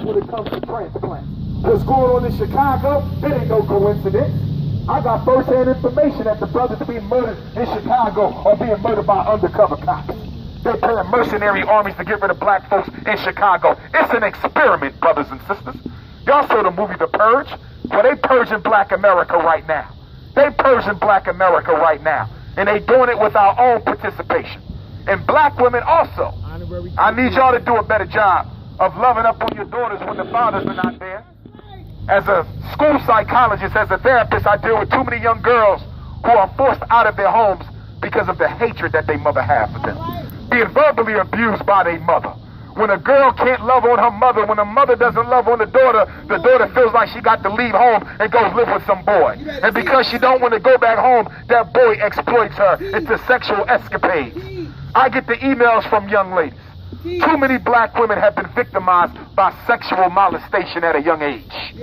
when it comes to transplants. What's going on in Chicago, it ain't no coincidence. I got first-hand information that the brothers being murdered in Chicago are being murdered by undercover cops. They're paying mercenary armies to get rid of black folks in Chicago. It's an experiment, brothers and sisters. Y'all saw the movie The Purge? Well, they purging black America right now. They purging black America right now. And they doing it with our own participation. And black women also. I need y'all to do a better job of loving up on your daughters when the fathers are not there. As a school psychologist, as a therapist, I deal with too many young girls who are forced out of their homes because of the hatred that their mother has for them. Being verbally abused by their mother. When a girl can't love on her mother, when a mother doesn't love on the daughter feels like she got to leave home and go live with some boy. And because she don't want to go back home, that boy exploits her into sexual escapades. I get the emails from young ladies. Too many black women have been victimized by sexual molestation at a young age.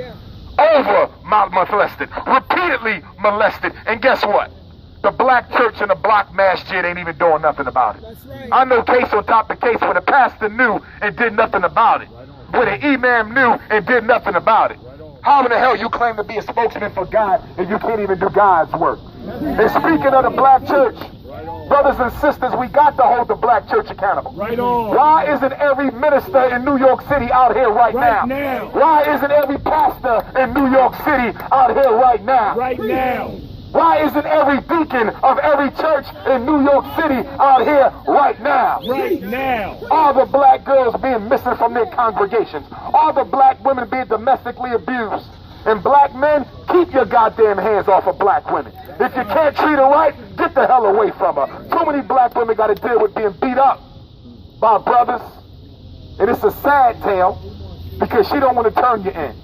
Over molested, repeatedly molested, and guess what? The black church and the black masjid ain't even doing nothing about it. I know case on top of case where the pastor knew and did nothing about it. Where the imam knew and did nothing about it. How in the hell you claim to be a spokesman for God and you can't even do God's work? And speaking of the black church, brothers and sisters, we got to hold the black church accountable. Why isn't every minister in New York City out here right now? Why isn't every pastor in New York City out here right now? Why isn't every deacon of every church in New York City out here right now? All the black girls being missing from their congregations. All the black women being domestically abused. And black men, keep your goddamn hands off of black women. If you can't treat her right, get the hell away from her. Too many black women got to deal with being beat up by brothers. And it's a sad tale because she don't want to turn you in.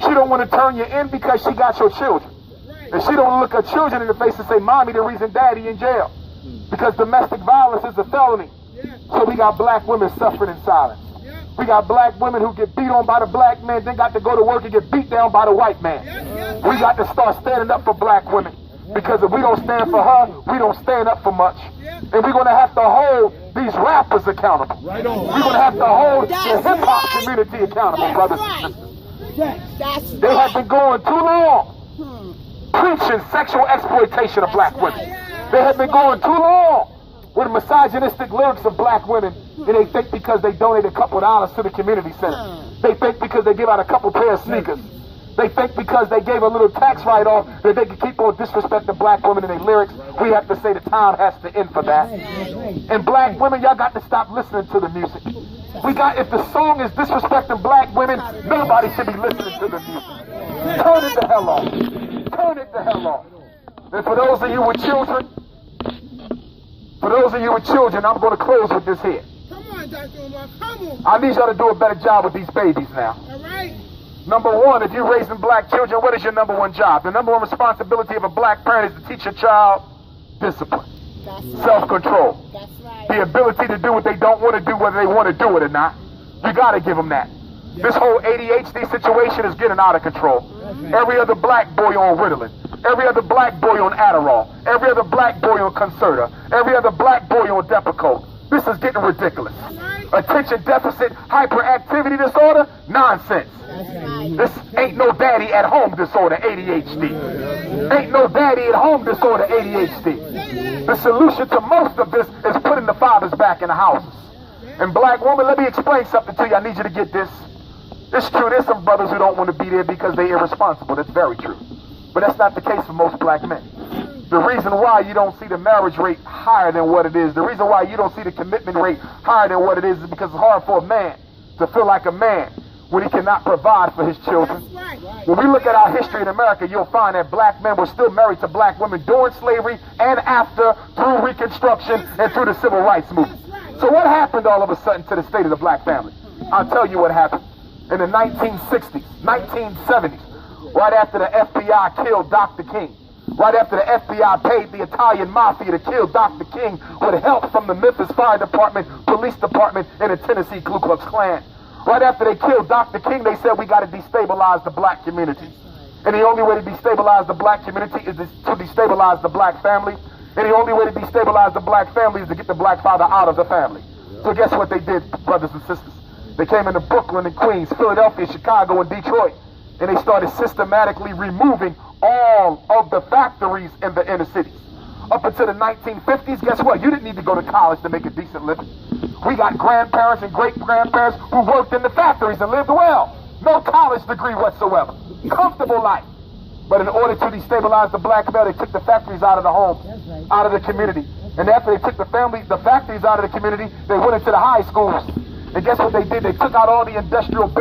She don't want to turn you in because she got your children. And she don't look her children in the face and say, Mommy, the reason Daddy in jail. Because domestic violence is a felony. So we got black women suffering in silence. We got black women who get beat on by the black man, then got to go to work and get beat down by the white man. We got to start standing up for black women. Because if we don't stand for her, we don't stand up for much. And we're going to have to hold these rappers accountable. We're going to have to hold the hip-hop community accountable, brothers and sisters. They have been going too long preaching sexual exploitation of black women. They have been going too long with misogynistic lyrics of black women, and they think because they donate a couple of dollars to the community center. They think because they give out a couple pair of sneakers. They think because they gave a little tax write-off that they can keep on disrespecting black women in their lyrics. We have to say the time has to end for that. And black women, y'all got to stop listening to the music. If the song is disrespecting black women, nobody should be listening to the music. Turn it the hell off. Turn it the hell off. And for those of you with children, I'm going to close with this here. Come on, Dr. Umar, come on. I need y'all to do a better job with these babies now. All right. Number one, if you're raising black children, what is your number one job? The number one responsibility of a black parent is to teach your child discipline, self-control, the ability to do what they don't want to do, whether they want to do it or not. You got to give them that. This whole ADHD situation is getting out of control. Every other black boy on Ritalin. Every other black boy on Adderall. Every other black boy on Concerta. Every other black boy on Depakote. This is getting ridiculous. Attention deficit hyperactivity disorder? Nonsense. This ain't no daddy at home disorder, ADHD. Ain't no daddy at home disorder, ADHD. The solution to most of this is putting the fathers back in the houses. And black woman, let me explain something to you. I need you to get this. It's true, there's some brothers who don't want to be there because they're irresponsible. That's very true. But that's not the case for most black men. The reason why you don't see the marriage rate higher than what it is, the reason why you don't see the commitment rate higher than what it is because it's hard for a man to feel like a man when he cannot provide for his children. When we look at our history in America, you'll find that black men were still married to black women during slavery and after, through Reconstruction and through the Civil Rights Movement. So what happened all of a sudden to the state of the black family? I'll tell you what happened. In the 1960s, 1970s, right after the FBI killed Dr. King, right after the FBI paid the Italian mafia to kill Dr. King with help from the Memphis Fire Department, Police Department, and the Tennessee Ku Klux Klan. Right after they killed Dr. King, they said we got to destabilize the black community. And the only way to destabilize the black community is to destabilize the black family. And the only way to destabilize the black family is to get the black father out of the family. So guess what they did, brothers and sisters? They came into Brooklyn and Queens, Philadelphia, Chicago, and Detroit. And they started systematically removing all of the factories in the inner cities. Up until the 1950s, guess what? You didn't need to go to college to make a decent living. We got grandparents and great-grandparents who worked in the factories and lived well. No college degree whatsoever. Comfortable life. But in order to destabilize the black male, they took the factories out of the home, out of the community. And after they took the factories out of the community, they went into the high schools. And guess what they did? They took out all the industrial buildings.